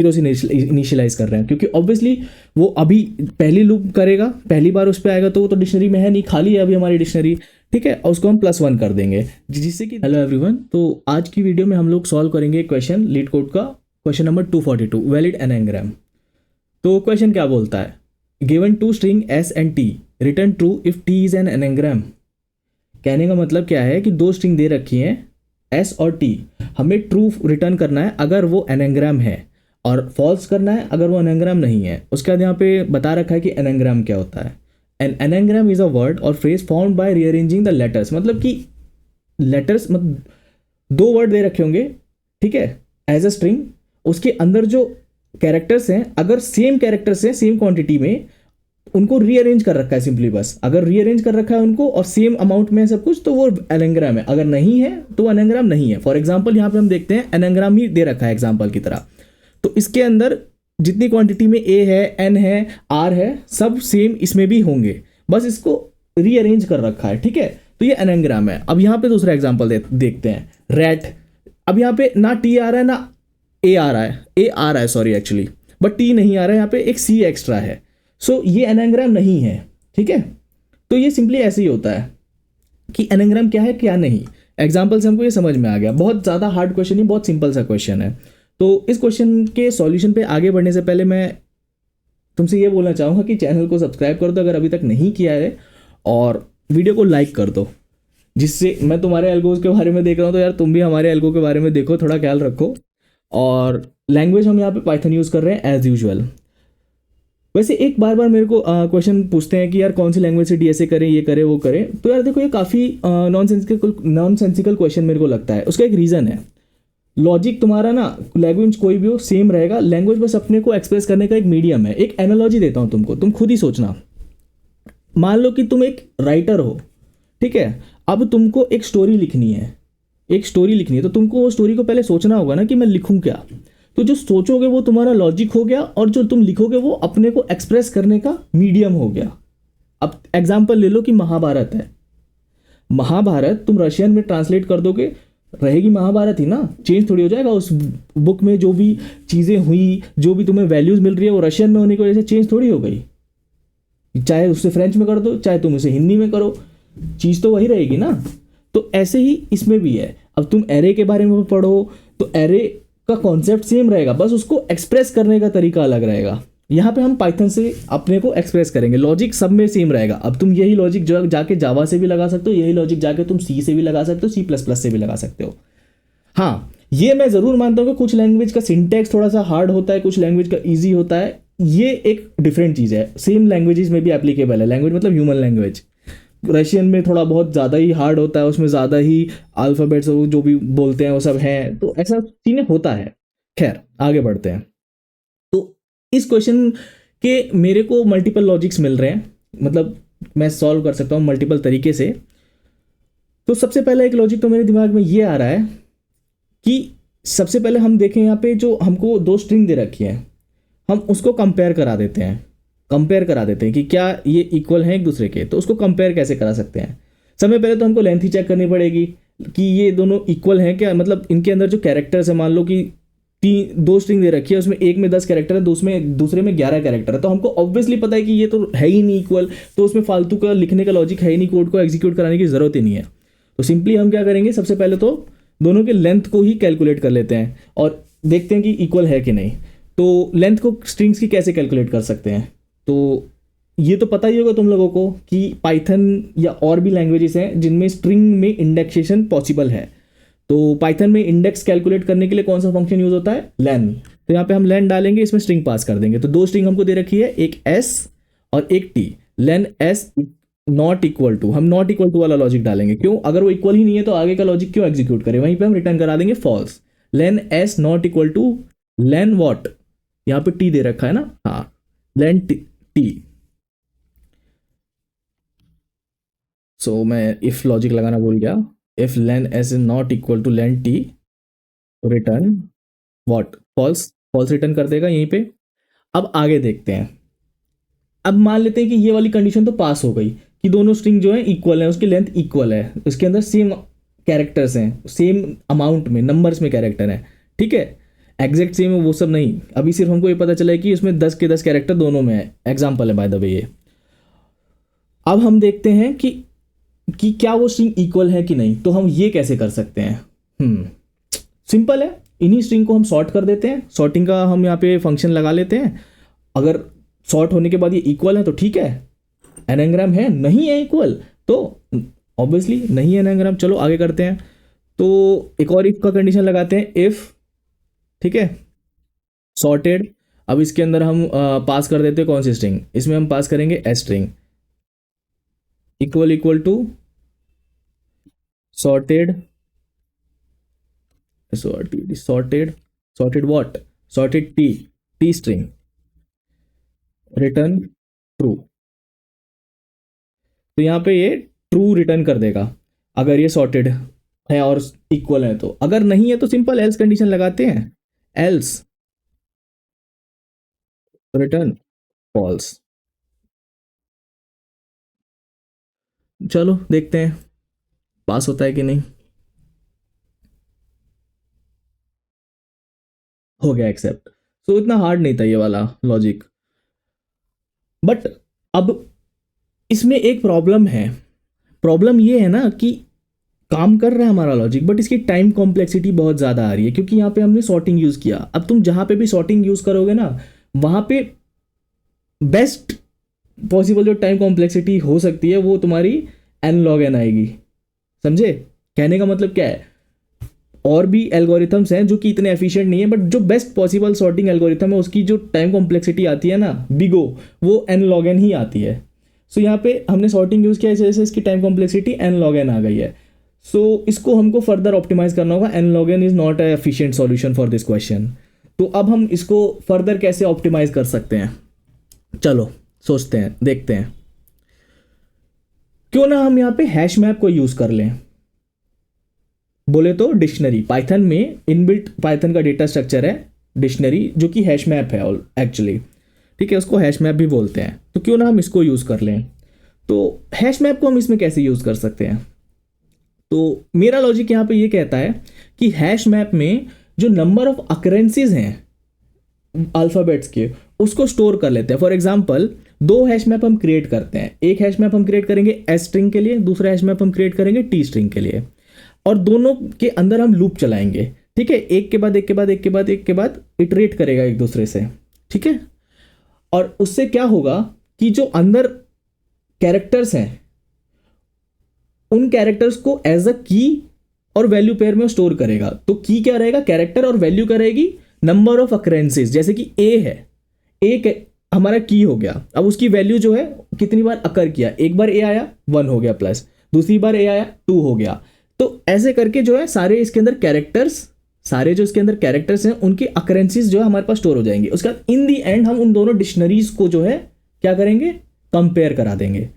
Zero से initialise कर रहे हैं, क्योंकि ऑब्वियसली वो अभी पहली लूप करेगा, पहली बार उस पर आएगा तो वो तो डिक्शनरी में है नहीं, खाली है अभी हमारी डिक्शनरी, ठीक है, और उसको हम +1 कर देंगे जिससे कि हेलो एवरीवन। तो आज की वीडियो में हम लोग सॉल्व करेंगे क्वेश्चन लीड कोड का, क्वेश्चन नंबर 242 वैलिड एनाग्राम। तो क्वेश्चन क्या बोलता है, given two string S and T return true if T is an anagram. कहने का मतलब क्या है कि दो स्ट्रिंग दे रखी हैं एस और टी, हमें ट्रू रिटर्न करना है अगर वो एनाग्राम है और फॉल्स करना है अगर वो एनाग्राम नहीं है। उसके बाद यहाँ पे बता रखा है कि एनाग्राम क्या होता है। An anagram is a word or phrase found by rearranging the letters, मतलब कि लेटर्स मतलब दो वर्ड दे रखे होंगे, ठीक है, एज अ स्ट्रिंग, उसके अंदर जो कैरेक्टर्स हैं अगर सेम कैरेक्टर्स हैं सेम क्वांटिटी में, उनको रीअरेंज कर रखा है सिंपली, बस अगर रीअरेंज कर रखा है उनको और सेम अमाउंट में सब कुछ तो वो एनाग्राम है, अगर नहीं है तो वो एनाग्राम नहीं है। फॉर एग्जांपल यहाँ पे हम देखते हैं एनाग्राम ही दे रखा है एग्जांपल की तरह, तो इसके अंदर जितनी क्वांटिटी में ए है, एन है, आर है, सब सेम इसमें भी होंगे, बस इसको रीअरेंज कर रखा है, ठीक है, तो ये एनाग्राम है। अब यहाँ पे दूसरा एग्जांपल देखते हैं, रैट। अब यहाँ पे ना टी आ रहा है ना ए आ रहा है, ए आ रहा है सॉरी एक्चुअली, बट टी नहीं आ रहा है, यहाँ पे एक सी एक्स्ट्रा है, सो ये एनाग्राम नहीं है, ठीक है। तो ये सिंपली ऐसे ही होता है कि एनाग्राम क्या है क्या नहीं। एग्जाम्पल से हमको ये समझ में आ गया, बहुत ज़्यादा हार्ड क्वेश्चन नहीं, बहुत सिंपल सा क्वेश्चन है। तो इस क्वेश्चन के सॉल्यूशन पे आगे बढ़ने से पहले मैं तुमसे ये बोलना चाहूँगा कि चैनल को सब्सक्राइब कर दो अगर अभी तक नहीं किया है, और वीडियो को लाइक कर दो, जिससे मैं तुम्हारे एल्गोज के बारे में देख रहा हूँ तो यार तुम भी हमारे एल्गो के बारे में देखो, थोड़ा ख्याल रखो। और लैंग्वेज हम यहाँ पे पाइथन यूज़ कर रहे हैं एज यूजुअल। वैसे एक बार मेरे को क्वेश्चन पूछते हैं कि यार कौन सी लैंग्वेज से डीएसए करें, ये करें वो करें, तो यार देखो ये काफ़ी नॉनसेंसिकल क्वेश्चन मेरे को लगता है। उसका एक रीज़न है, लॉजिक तुम्हारा ना लैंग्वेज कोई भी हो सेम रहेगा, लैंग्वेज बस अपने को एक्सप्रेस करने का एक मीडियम है। एक एनालॉजी देता हूँ तुमको, तुम खुद ही सोचना। मान लो कि तुम एक राइटर हो, ठीक है, अब तुमको एक स्टोरी लिखनी है, तो तुमको वो स्टोरी को पहले सोचना होगा ना कि मैं लिखूं क्या। तो जो सोचोगे वो तुम्हारा लॉजिक हो गया, और जो तुम लिखोगे वो अपने को एक्सप्रेस करने का मीडियम हो गया। अब एग्जाम्पल ले लो कि महाभारत है, महाभारत तुम रशियन में ट्रांसलेट कर दोगे, रहेगी महाभारत ही ना, चेंज थोड़ी हो जाएगा। उस बुक में जो भी चीज़ें हुई, जो भी तुम्हें वैल्यूज़ मिल रही है वो रशियन में होने की वजह से चेंज थोड़ी हो गई। चाहे उससे फ्रेंच में कर दो, चाहे तुम उसे हिंदी में करो, चीज़ तो वही रहेगी ना। तो ऐसे ही इसमें भी है। अब तुम एरे के बारे में पढ़ो तो एरे का कॉन्सेप्ट सेम रहेगा, बस उसको एक्सप्रेस करने का तरीका अलग रहेगा। यहाँ पे हम पाइथन से अपने को एक्सप्रेस करेंगे, लॉजिक सब में सेम रहेगा। अब तुम यही लॉजिक जो जाके जावा से भी लगा सकते हो, यही लॉजिक जाके तुम सी से भी लगा सकते हो, C++ से भी लगा सकते हो। हाँ, ये मैं ज़रूर मानता हूँ कि कुछ लैंग्वेज का सिंटैक्स थोड़ा सा हार्ड होता है, कुछ लैंग्वेज का ईजी होता है, ये एक डिफरेंट चीज़ है, सेम लैंग्वेजेस में भी एप्लीकेबल है। लैंग्वेज मतलब ह्यूमन लैंग्वेज, रशियन में थोड़ा बहुत ज़्यादा ही हार्ड होता है, उसमें ज़्यादा ही अल्फ़ाबेट्स जो भी बोलते हैं वो सब हैं, तो ऐसा सीन होता है। खैर आगे बढ़ते हैं। तो इस क्वेश्चन के मेरे को मल्टीपल लॉजिक्स मिल रहे हैं, मतलब मैं सॉल्व कर सकता हूँ मल्टीपल तरीके से। तो सबसे पहला एक लॉजिक तो मेरे दिमाग में ये आ रहा है कि सबसे पहले हम देखें यहाँ पे जो हमको दो स्ट्रिंग दे रखी है, हम उसको कंपेयर करा देते हैं कि क्या ये इक्वल हैं एक दूसरे के। तो उसको कंपेयर कैसे करा सकते हैं, सबसे पहले तो हमको लेंथ ही चेक करनी पड़ेगी कि ये दोनों इक्वल हैं क्या, मतलब इनके अंदर जो कैरेक्टर्स है, मान लो कि दो स्ट्रिंग दे रखी है, उसमें एक में 10 कैरेक्टर है, दूसरे में 11 कैरेक्टर है, तो हमको ऑब्वियसली पता है कि ये तो है ही नहीं इक्वल, तो उसमें फालतू का लिखने का लॉजिक है ही नहीं, कोड को एग्जीक्यूट कराने की ज़रूरत ही नहीं है। तो सिंपली हम क्या करेंगे, सबसे पहले तो दोनों के लेंथ को ही कैलकुलेट कर लेते हैं और देखते हैं कि इक्वल है कि नहीं। तो लेंथ को स्ट्रिंग्स की कैसे कैलकुलेट कर सकते हैं, तो ये तो पता ही होगा तुम लोगों को कि पाइथन या और भी लैंग्वेजेस हैं जिनमें स्ट्रिंग में इंडेक्सेशन पॉसिबल है। तो पाइथन में इंडेक्स कैलकुलेट करने के लिए कौन सा फंक्शन यूज होता है, लेन। तो यहाँ पे हम लेन डालेंगे, इसमें स्ट्रिंग पास कर देंगे। तो दो स्ट्रिंग हमको दे रखी है, एक एस और एक T. Len S not equal to, हम नॉट इक्वल टू वाला लॉजिक डालेंगे, क्यों, अगर वो इक्वल ही नहीं है तो आगे का लॉजिक क्यों एग्जीक्यूट करें, वहीं पे हम रिटर्न करा देंगे false. Len S not equal to len what, यहाँ पे टी दे रखा है ना, हाँ, लेन टी। सो मैं इफ लॉजिक लगाना भूल गया, if len S is not equal to len T return what, false, false return कर देगा यहीं पे। अब आगे देखते हैं, अब मान लेते हैं कि ये वाली कंडीशन तो पास हो गई कि दोनों स्ट्रिंग जो है इक्वल है, उसकी लेंथ इक्वल है, उसके अंदर सेम कैरेक्टर्स हैं, सेम अमाउंट में नंबर्स में कैरेक्टर हैं, ठीक है। एग्जैक्ट सेम है वो सब नहीं, अभी सिर्फ हमको ये पता चला है कि इसमें 10 के 10 कैरेक्टर दोनों में है, एग्जाम्पल है बाय द वे ये। अब हम देखते हैं कि क्या वो स्ट्रिंग इक्वल है कि नहीं, तो हम ये कैसे कर सकते हैं। सिंपल है, इन्हीं स्ट्रिंग को हम सॉर्ट कर देते हैं, सॉर्टिंग का हम यहाँ पे फंक्शन लगा लेते हैं। अगर सॉर्ट होने के बाद ये इक्वल है तो ठीक है, एनाग्राम है, नहीं है इक्वल तो ऑब्वियसली नहीं है एनाग्राम। चलो आगे करते हैं। तो एक और इफ का कंडीशन लगाते हैं, इफ, ठीक है, सॉर्टेड। अब इसके अंदर हम पास कर देते हैं कौन सी स्ट्रिंग, इसमें हम पास करेंगे S string, equal equal to sorted, sorted what, sorted T string, return true. तो यहाँ पे ये ट्रू रिटर्न कर देगा अगर ये सॉर्टेड है और इक्वल है तो। अगर नहीं है तो सिंपल एल्स कंडीशन लगाते हैं, एल्स रिटर्न फॉल्स। चलो देखते हैं पास होता है कि नहीं। हो गया एक्सेप्ट। सो इतना हार्ड नहीं था ये वाला लॉजिक, बट अब इसमें एक प्रॉब्लम है। प्रॉब्लम ये है ना कि काम कर रहा है हमारा लॉजिक, बट इसकी टाइम कॉम्प्लेक्सिटी बहुत ज़्यादा आ रही है, क्योंकि यहाँ पे हमने सॉर्टिंग यूज़ किया। अब तुम जहाँ पे भी सॉर्टिंग यूज़ करोगे ना, वहाँ पे बेस्ट पॉसिबल जो टाइम कॉम्प्लेक्सिटी हो सकती है वो तुम्हारी एन लॉग एन आएगी। समझे कहने का मतलब क्या है? और भी एल्गोरिथम्स हैं जो कि इतने एफिशिएंट नहीं है, बट जो बेस्ट पॉसिबल सॉर्टिंग एल्गोरिथम है उसकी जो टाइम कॉम्प्लेक्सिटी आती है ना, बिगो, वो एन लॉग एन ही आती है। सो यहाँ पे हमने सॉर्टिंग यूज़ किया, इस वजह से इसकी time complexity N log N आ गई है। सो इसको हमको फर्दर ऑप्टिमाइज करना होगा। N log N is not a efficient solution for this question. तो अब हम इसको फर्दर कैसे ऑप्टिमाइज कर सकते हैं, चलो सोचते हैं, देखते हैं। क्यों ना हम यहाँ पे हैश मैप को यूज़ कर लें। बोले तो डिक्शनरी, पाइथन में इनबिल्ट पाइथन का डेटा स्ट्रक्चर है डिक्शनरी, जो कि हैश मैप है एक्चुअली, ठीक है, उसको हैश मैप भी बोलते हैं। तो क्यों ना हम इसको यूज़ कर लें। तो हैश मैप को हम इसमें कैसे यूज़ कर सकते हैं? तो मेरा लॉजिक यहाँ पे ये कहता है कि हैश मैप में जो नंबर ऑफ अकरेंसेस हैं अल्फ़ाबेट्स के, उसको स्टोर कर लेते हैं। फॉर एग्जांपल 2 हैश मैप हम क्रिएट करते हैं। एक हैश मैप हम क्रिएट करेंगे एस स्ट्रिंग के लिए, दूसरा हैश मैप हम क्रिएट करेंगे टी स्ट्रिंग के लिए, और दोनों के अंदर हम लूप चलाएंगे, ठीक है, एक के बाद एक के बाद एक के बाद एक के बाद इटरेट करेगा एक दूसरे से, ठीक है। और उससे क्या होगा कि जो अंदर कैरेक्टर्स हैं उन कैरेक्टर्स को एज अ की और वैल्यू पेयर में स्टोर करेगा। तो की क्या रहेगा, कैरेक्टर, और वैल्यू क्या रहेगी, नंबर ऑफ अकरेंसेस। जैसे कि ए है, ए हमारा की हो गया, अब उसकी वैल्यू जो है कितनी बार अकर किया, एक बार ए आया 1 हो गया प्लस, दूसरी बार ए आया 2 हो गया। तो ऐसे करके जो है सारे इसके अंदर कैरेक्टर्स, सारे जो इसके अंदर कैरेक्टर्स हैं उनके अकरेंसेस जो है हमारे पास स्टोर हो जाएंगे। उसके बाद इन दी एंड हम उन दोनों डिक्शनरीज को जो है क्या करेंगे, कंपेयर करा देंगे,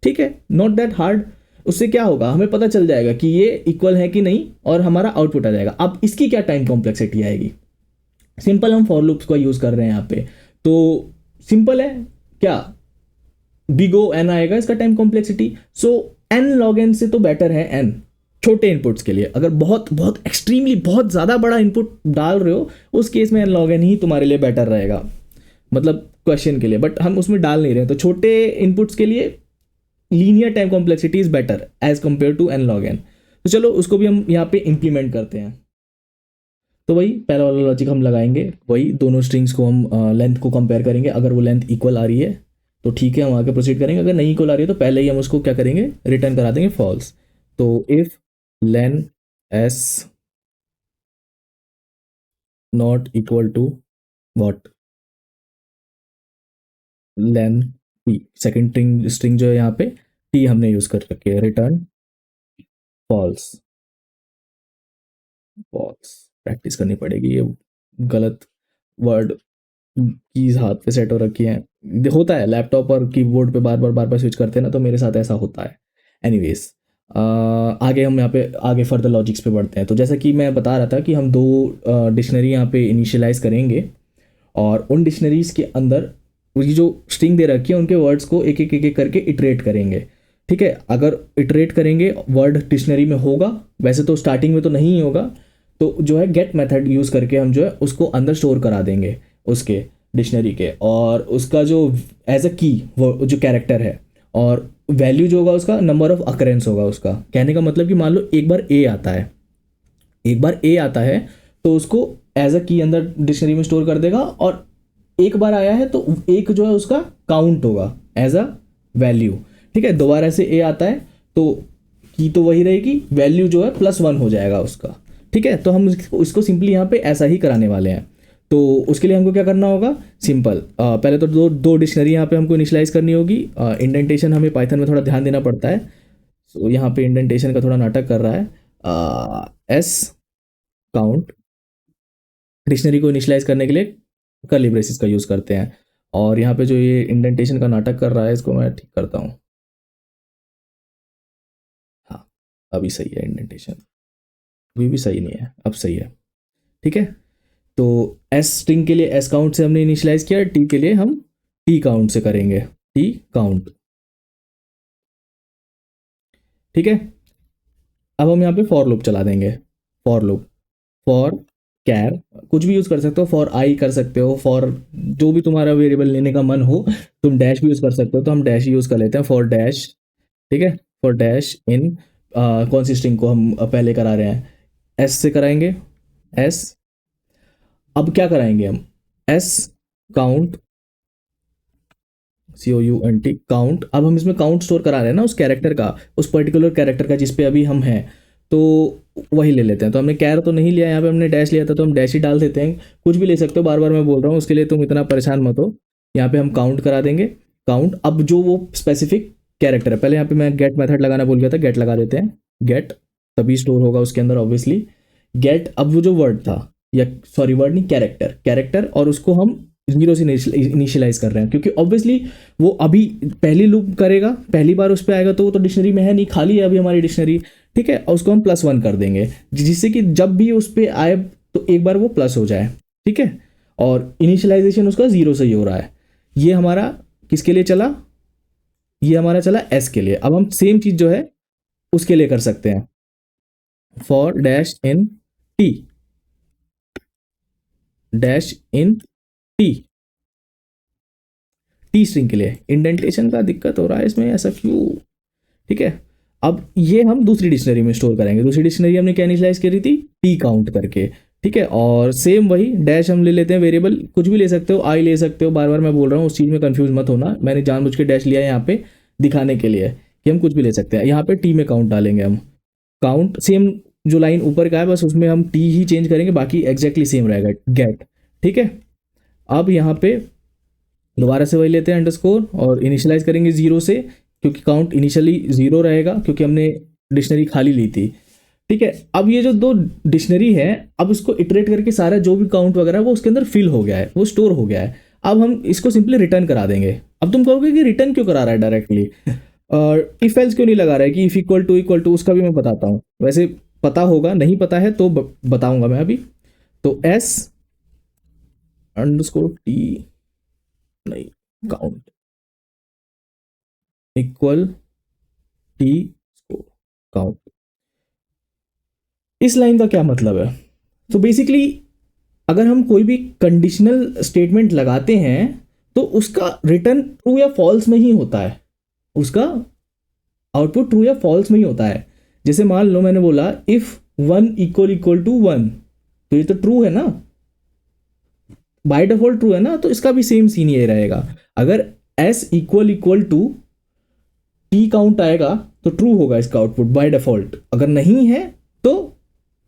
ठीक है, नॉट दैट हार्ड। उससे क्या होगा, हमें पता चल जाएगा कि ये इक्वल है कि नहीं, और हमारा आउटपुट आ जाएगा। अब इसकी क्या टाइम कॉम्प्लेक्सिटी आएगी, सिंपल, हम फॉर लूप्स का यूज़ कर रहे हैं यहाँ पे, तो सिंपल है क्या, बिगो एन आएगा इसका टाइम कॉम्प्लेक्सिटी। सो एन लॉग एन से तो बेटर है एन, छोटे इनपुट्स के लिए। अगर बहुत बहुत एक्सट्रीमली बहुत ज़्यादा बड़ा इनपुट डाल रहे हो उस केस में एन लॉग एन ही तुम्हारे लिए बेटर रहेगा, मतलब क्वेश्चन के लिए, बट हम उसमें डाल नहीं रहे हैं। तो छोटे इनपुट्स के लिए linear time complexity is better as compare to N log N. तो चलो उसको भी हम यहाँ पे इंप्लीमेंट करते हैं। तो वही पहला वाला लॉजिक हम लगाएंगे, वही दोनों स्ट्रिंग्स को हम लेंथ को कंपेयर करेंगे। अगर वो लेंथ इक्वल आ रही है तो ठीक है, हम आगे प्रोसीड करेंगे। अगर नहीं इक्वल आ रही है तो पहले ही हम उसको क्या करेंगे, रिटर्न करा देंगे फॉल्स। तो if len s not equal to what, len p, second string जो है यहाँ पे t हमने यूज कर रखी है, रिटर्न फॉल्स। फॉल्स प्रैक्टिस करनी पड़ेगी, ये गलत वर्ड कीज हाथ पे सेट हो रखी है, होता है लैपटॉप और कीबोर्ड पे बार बार स्विच करते हैं ना, तो मेरे साथ ऐसा होता है। एनीवेज आगे हम यहाँ पे आगे फर्दर लॉजिक्स पे बढ़ते हैं। तो जैसा कि मैं बता रहा था कि हम 2 डिक्शनरी यहाँ पे इनिशियलाइज करेंगे, और उन डिक्शनरीज के अंदर ये जो स्ट्रिंग दे रखी है उनके वर्ड्स को एक एक करके इटरेट करेंगे, ठीक है। अगर इटरेट करेंगे वर्ड डिक्शनरी में होगा, वैसे तो स्टार्टिंग में तो नहीं होगा, तो जो है गेट मेथड यूज़ करके हम जो है उसको अंदर स्टोर करा देंगे उसके डिक्शनरी के, और उसका जो एज अ की वो जो कैरेक्टर है, और वैल्यू जो होगा उसका नंबर ऑफ अकरेंस होगा उसका। कहने का मतलब कि मान लो एक बार ए आता है, एक बार ए आता है तो उसको एज अ की अंदर डिक्शनरी में स्टोर कर देगा, और एक बार आया है तो एक जो है उसका काउंट होगा एज अ वैल्यू। ठीक है, दोबारा से ए आता है तो की तो वही रहेगी, वैल्यू जो है +1 हो जाएगा उसका। ठीक है, तो हम इसको सिंपली यहाँ पे ऐसा ही कराने वाले हैं। तो उसके लिए हमको क्या करना होगा, सिंपल पहले तो दो डिक्शनरी यहाँ पे हमको इनिशियलाइज करनी होगी। इंडेंटेशन हमें पाइथन में थोड़ा ध्यान देना पड़ता है, तो यहाँ पे इंडेंटेशन का थोड़ा नाटक कर रहा है। एस काउंट डिक्शनरी को इनिशियलाइज करने के लिए कर्ली ब्रेसेस का यूज़ करते हैं, और यहाँ पे जो ये इंडेंटेशन का नाटक कर रहा है इसको मैं ठीक करता हूँ। हाँ, अभी सही है इंडेंटेशन, अभी भी सही नहीं है, अब सही है। ठीक है, तो एस स्ट्रिंग के लिए एस काउंट से हमने इनिशियलाइज किया, टी के लिए हम टी काउंट से करेंगे, टी काउंट। ठीक है, अब हम यहाँ पे फॉर लूप चला देंगे, फॉर लूप, फॉर कैर कुछ भी यूज़ कर सकते हो, फॉर आई कर सकते हो, फॉर जो भी तुम्हारा वेरिएबल लेने का मन हो, तुम डैश भी यूज़ कर सकते हो, तो हम डैश यूज़ कर लेते हैं, फॉर डैश। ठीक है, फॉर डैश इन कौन सी स्ट्रिंग को हम पहले करा रहे हैं, एस से कराएंगे, एस। अब क्या कराएंगे हम, एस काउंट, COUNT काउंट। अब हम इसमें काउंट स्टोर करा रहे हैं ना उस कैरेक्टर का, उस पर्टिकुलर कैरेक्टर का जिस पे अभी हम हैं, तो वही ले लेते हैं। तो हमने कैर तो नहीं लिया, यहाँ पे हमने डैश लिया था, तो हम डैश ही डाल देते हैं। कुछ भी ले सकते हो, बार बार मैं बोल रहा हूँ, उसके लिए तुम इतना परेशान मत हो। यहाँ पे हम काउंट करा देंगे, काउंट। अब जो वो स्पेसिफिक कैरेक्टर है, पहले यहाँ पे मैं गेट मेथड लगाना भूल गया था, गेट लगा देते हैं, गेट तभी स्टोर होगा उसके अंदर ऑब्वियसली। गेट, अब वो जो वर्ड था, या सॉरी वर्ड नहीं, कैरेक्टर, कैरेक्टर, और उसको हम 0 से इनिशियलाइज कर रहे हैं, क्योंकि ऑब्वियसली वो अभी पहली लूप करेगा, पहली बार उस पर आएगा तो वो तो डिक्शनरी में है नहीं, खाली है अभी हमारी डिक्शनरी। ठीक है, और उसको हम +1 कर देंगे, जिससे कि जब भी उस पर आए तो एक बार वो प्लस हो जाए। ठीक है, और इनिशियलाइजेशन उसका 0 से ही हो रहा है। ये हमारा किसके लिए चला, ये हमारा चला एस के लिए। अब हम सेम चीज जो है उसके लिए कर सकते हैं, for dash in T, dash in T, T string के लिए। इंडेंटेशन का दिक्कत हो रहा है इसमें, ऐसा क्यों। ठीक है, अब ये हम दूसरी डिक्शनरी में स्टोर करेंगे। दूसरी डिक्शनरी हमने क्या इनिशियलाइज करी थी, टी काउंट करके। ठीक है, और सेम वही डैश हम ले लेते हैं, वेरिएबल कुछ भी ले सकते हो, आई ले सकते हो, बार बार मैं बोल रहा हूँ उस चीज़ में कंफ्यूज मत होना, मैंने जानबूझ के डैश लिया है यहाँ पे दिखाने के लिए कि हम कुछ भी ले सकते हैं। यहाँ पे टी में काउंट डालेंगे हम, काउंट सेम जो लाइन ऊपर का है बस उसमें हम टी ही चेंज करेंगे, बाकी एग्जैक्टली सेम रहेगा, गेट। ठीक है, अब यहाँ पे दोबारा से वही लेते हैं अंडरस्कोर, और इनिशियलाइज करेंगे 0 से, क्योंकि काउंट इनिशियली 0 रहेगा क्योंकि हमने डिक्शनरी खाली ली थी। ठीक है, अब ये जो दो डिक्शनरी है, अब उसको इटरेट करके सारा जो भी काउंट वगैरह वो उसके अंदर फिल हो गया है, वो स्टोर हो गया है। अब हम इसको सिंपली रिटर्न करा देंगे। अब तुम कहोगे कि रिटर्न क्यों करा रहा है डायरेक्टली, और इफ एल्स क्यों नहीं लगा रहा है, कि इफ इक्वल टू, उसका भी मैं बताता हूँ। वैसे पता होगा, नहीं पता है तो बताऊंगा मैं अभी। तो एस अंडरस्कोर टी नहीं, काउंट इक्वल टी काउंट। इस लाइन का क्या मतलब है, तो बेसिकली अगर हम कोई भी कंडीशनल स्टेटमेंट लगाते हैं तो उसका रिटर्न ट्रू या फॉल्स में ही होता है, उसका आउटपुट ट्रू या फॉल्स में ही होता है। जैसे मान लो मैंने बोला इफ 1 इक्वल टू 1, तो ये तो ट्रू है ना, बाय डिफॉल्ट ट्रू है ना, तो इसका भी सेम सीन ये रहेगा। अगर S equal to T count आएगा तो ट्रू होगा इसका आउटपुट बाय डिफॉल्ट, अगर नहीं है तो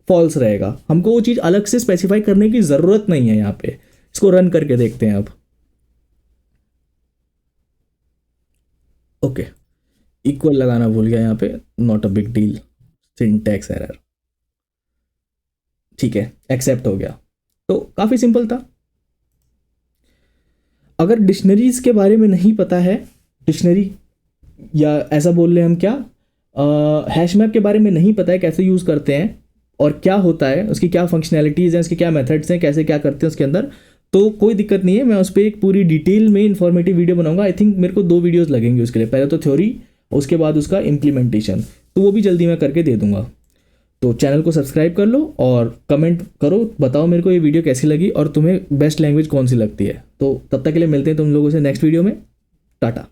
फॉल्स रहेगा। हमको वो चीज अलग से स्पेसिफाई करने की जरूरत नहीं है यहाँ पे। इसको रन करके देखते हैं अब। ओके, इक्वल लगाना भूल गया यहाँ पे, not a big deal, syntax error. ठीक है, एक्सेप्ट हो गया। तो काफी सिंपल था। अगर डिक्शनरीज के बारे में नहीं पता है, डिक्शनरी या ऐसा बोल रहे हम क्या, हैश मैप के बारे में नहीं पता है कैसे यूज़ करते हैं और क्या होता है, उसकी क्या फंक्शनैलिटीज़ हैं, उसके क्या मेथड्स हैं, कैसे क्या करते हैं उसके अंदर, तो कोई दिक्कत नहीं है। मैं उस पर एक पूरी डिटेल में इन्फॉर्मेटिव वीडियो बनाऊंगा। आई थिंक मेरे को 2 वीडियोज़ लगेंगे उसके लिए, पहले तो थ्योरी, उसके बाद उसका इम्प्लीमेंटेशन, तो वो भी जल्दी मैं करके दे दूंगा। तो चैनल को सब्सक्राइब कर लो और कमेंट करो, बताओ मेरे को ये वीडियो कैसी लगी और तुम्हें बेस्ट लैंग्वेज कौन सी लगती है। तो तब तक के लिए मिलते हैं तुम लोगों से नेक्स्ट वीडियो में। टाटा।